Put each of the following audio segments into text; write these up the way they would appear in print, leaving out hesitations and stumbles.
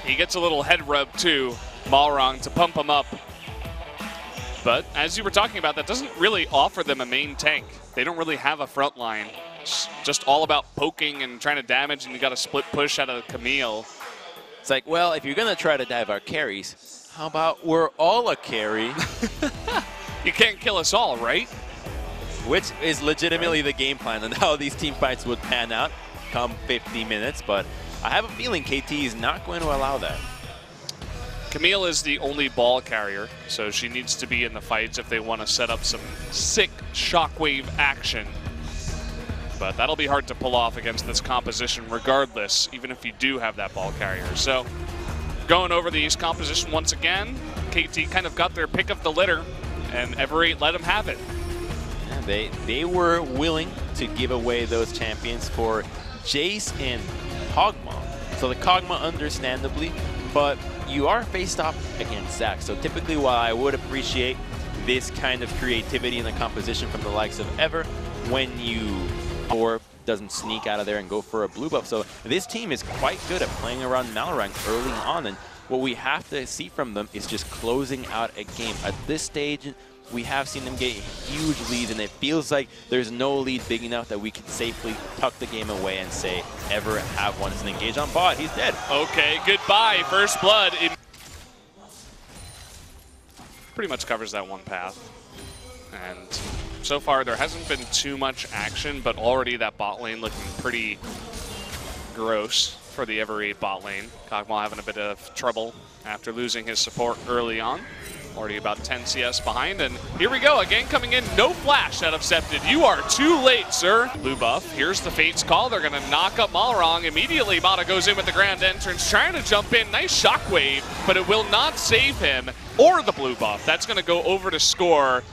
He gets a little head rub too, Malrang, to pump him up. But as you were talking about, that doesn't really offer them a main tank. They don't really have a front line. It's just all about poking and trying to damage, and you got a split push out of Camille. It's like, well, if you're going to try to dive our carries, how about we're all a carry? You can't kill us all, right? Which is legitimately the game plan and how these team fights would pan out come 50 minutes. But I have a feeling KT is not going to allow that. Camille is the only ball carrier, so she needs to be in the fights if they want to set up some sick shockwave action. But that'll be hard to pull off against this composition regardless, even if you do have that ball carrier. So going over the East composition once again, KT kind of got their pick of the litter, and Ever8 let them have it. Yeah, they were willing to give away those champions for Jace and Kog'Maw. So the Kog'Maw understandably, but you are faced off against Zac. So typically, while I would appreciate this kind of creativity in the composition from the likes of Ever, when you or doesn't sneak out of there and go for a blue buff. So this team is quite good at playing around Malrang early on, and what we have to see from them is just closing out a game. At this stage, we have seen them get huge leads, and it feels like there's no lead big enough that we can safely tuck the game away and say, Ever have one. It's an engage on bot. He's dead. Okay, goodbye. First blood. Pretty much covers that one path. And so far, there hasn't been too much action, but already that bot lane looking pretty gross for the Ever8 bot lane. Kog'Maw having a bit of trouble after losing his support early on. Already about 10 CS behind, and here we go, again coming in, no flash out of Septed. You are too late, sir. Blue buff, here's the Fate's call. They're gonna knock up Malrang. Immediately, Mata goes in with the grand entrance, trying to jump in. Nice shockwave, but it will not save him or the blue buff. That's gonna go over to score,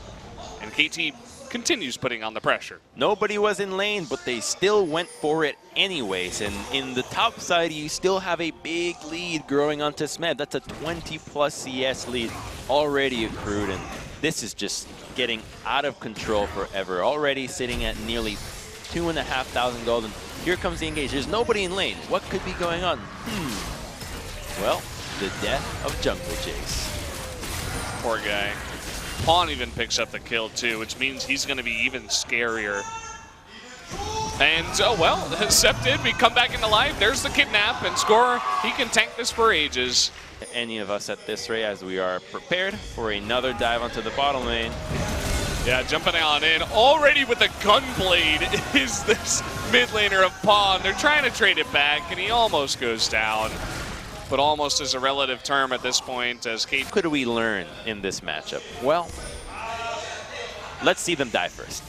and KT continues putting on the pressure. Nobody was in lane, but they still went for it anyways. And in the top side, you still have a big lead growing onto Smed. That's a 20+ CS lead already accrued, and this is just getting out of control for Ever. Already sitting at nearly 2,500 gold, and here comes the engage. There's nobody in lane. What could be going on? Well, the death of Jungle Jace. Poor guy. Pawn even picks up the kill too, which means he's going to be even scarier. And, oh well, Septed, we come back into life. There's the kidnap, and Score, he can tank this for ages. Any of us at this rate, as we are prepared for another dive onto the bottom lane. Yeah, jumping on in. Already with a gunblade is this mid laner of Pawn. They're trying to trade it back, and he almost goes down. But almost is a relative term at this point, as KT. What could we learn in this matchup? Well, let's see them die first.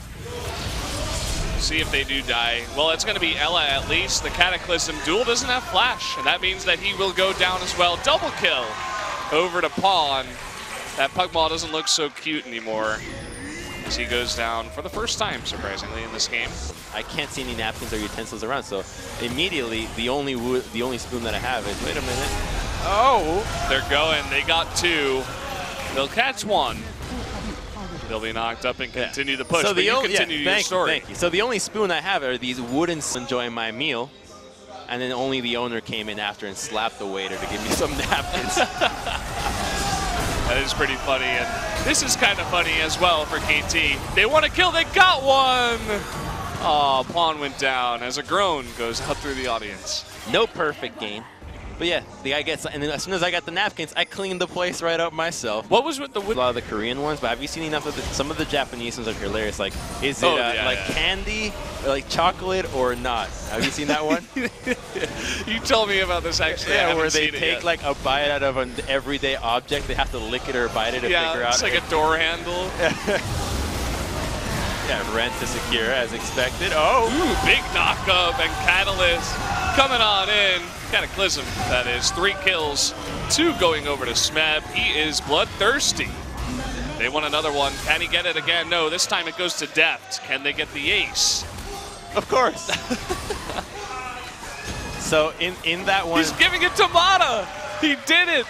See if they do die. Well, it's going to be Ella at least. The Cataclysm duel doesn't have flash, and that means that he will go down as well. Double kill over to Pawn. That Pugmaw doesn't look so cute anymore as he goes down for the first time, surprisingly, in this game. I can't see any napkins or utensils around, so immediately the only spoon that I have is, wait a minute. Oh, they're going. They got two. They'll catch one. They'll be knocked up and continue the push. So you continue your story. Thank you. So the only spoon I have are these wooden enjoying my meal, and then only the owner came in after and slapped the waiter to give me some napkins. That is pretty funny, and this is kind of funny as well for KT. They want to kill, they got one! Oh, Pawn went down as a groan goes out through the audience. No perfect game. But yeah, the guy gets, and then as soon as I got the napkins, I cleaned the place right up myself. What was with the... A lot of the Korean ones, but have you seen enough of some of the Japanese ones are hilarious. Like, is it candy, or like chocolate, or not? Have you seen that one? You told me about this actually. Yeah, where they take like a bite out of an everyday object. They have to lick it or bite it to figure out. Yeah, it's like a door handle. Yeah, rent to secure as expected. Oh! Ooh, big knockup and Catalyst coming on in. Cataclysm, that is. 3 kills, 2 going over to Smeb. He is bloodthirsty. They want another one. Can he get it again? No, this time it goes to Deft. Can they get the ace? Of course. So in that one... He's giving it to Mata! He did it!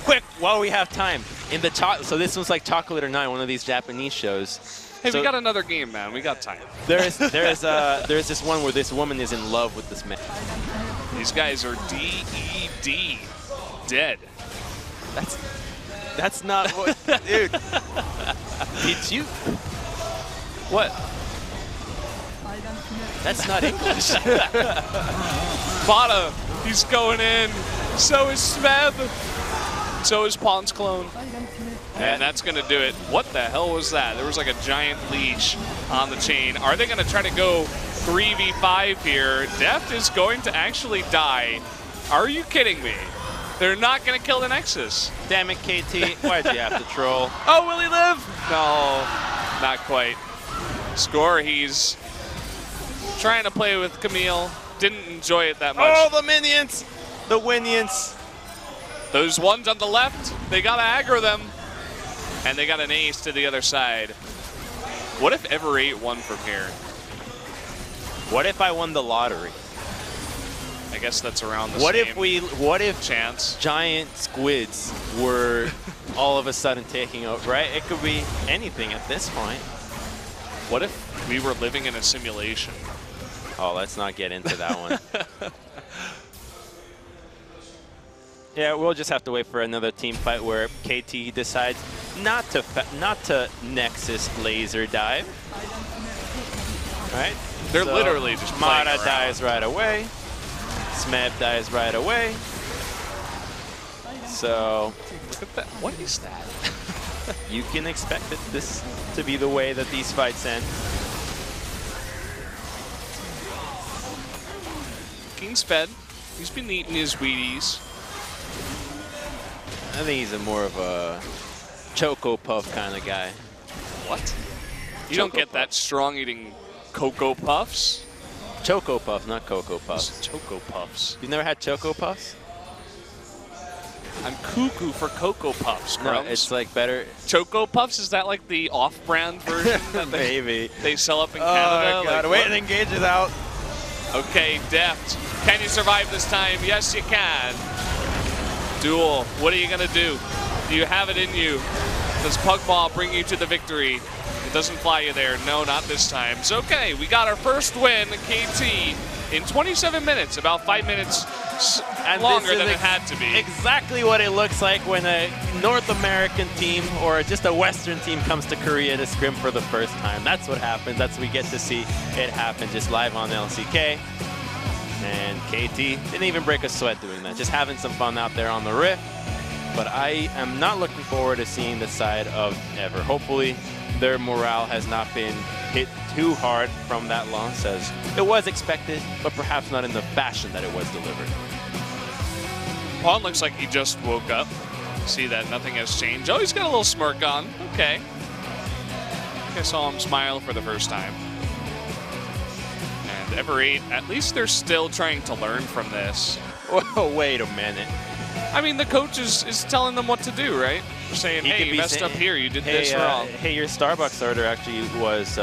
Quick, while we have time. In the so this one's like Chocolate or Not, one of these Japanese shows. Hey, so we got another game, man. We got time. There's this one where this woman is in love with this man. These guys are DED. Dead. That's not what, dude. Did you? What? That's not English. Bada, he's going in. So is Smeb. So is Pawn's clone. And that's going to do it. What the hell was that? There was like a giant leash on the chain. Are they going to try to go 3v5 here? Deft is going to actually die. Are you kidding me? They're not going to kill the Nexus. Damn it, KT. Why'd you have to troll? Oh, will he live? No, not quite. Score, he's trying to play with Camille. Didn't enjoy it that much. Oh, the minions! The Winions. Those ones on the left, they got to aggro them. And they got an ace to the other side. What if Ever 8 won from here? What if I won the lottery? I guess that's around the what same What if chance. Giant squids were all of a sudden taking over, right? It could be anything at this point. What if we were living in a simulation? Oh, let's not get into that one. Yeah, we'll just have to wait for another team fight where KT decides not to Nexus laser dive. Right? They're literally just playing Mara around. dies right away. Smeb dies right away. So Look at that. What is that? you can expect this to be the way that these fights end. King's fed. He's been eating his Wheaties. I think he's more of a Choco Puff kind of guy. What? You don't get that strong eating Cocoa Puffs? Choco Puff, not Cocoa Puffs. Choco Puffs. You've never had Choco Puffs? I'm cuckoo for Cocoa Puffs, No, Crumbs. it's like better. Choco Puffs, is that like the off-brand version that Maybe. they sell up in Oh Canada? my God, Like, wait, what? the engage is out. Okay, Deft. Can you survive this time? Yes, you can. Duel, what are you going to do? Do you have it in you? Does Pugball bring you to the victory? It doesn't fly you there. No, not this time. It's okay. We got our first win, KT, in 27 minutes, about 5 minutes And longer this is than it had to be. Exactly what it looks like when a North American team or just a Western team comes to Korea to scrim for the first time. That's what happens. That's what we get to see it happen just live on LCK. And KT didn't even break a sweat doing that. Just having some fun out there on the Rift. But I am not looking forward to seeing the side of Ever. Hopefully their morale has not been hit too hard from that loss, as it was expected, but perhaps not in the fashion that it was delivered. Pawn looks like he just woke up. See that nothing has changed. Oh, he's got a little smirk on. Okay. I saw him smile for the first time. And Ever 8, at least they're still trying to learn from this. Whoa, wait a minute. I mean, the coach is telling them what to do, right? Saying, hey, you messed up here. You did this wrong. Hey, your Starbucks order actually was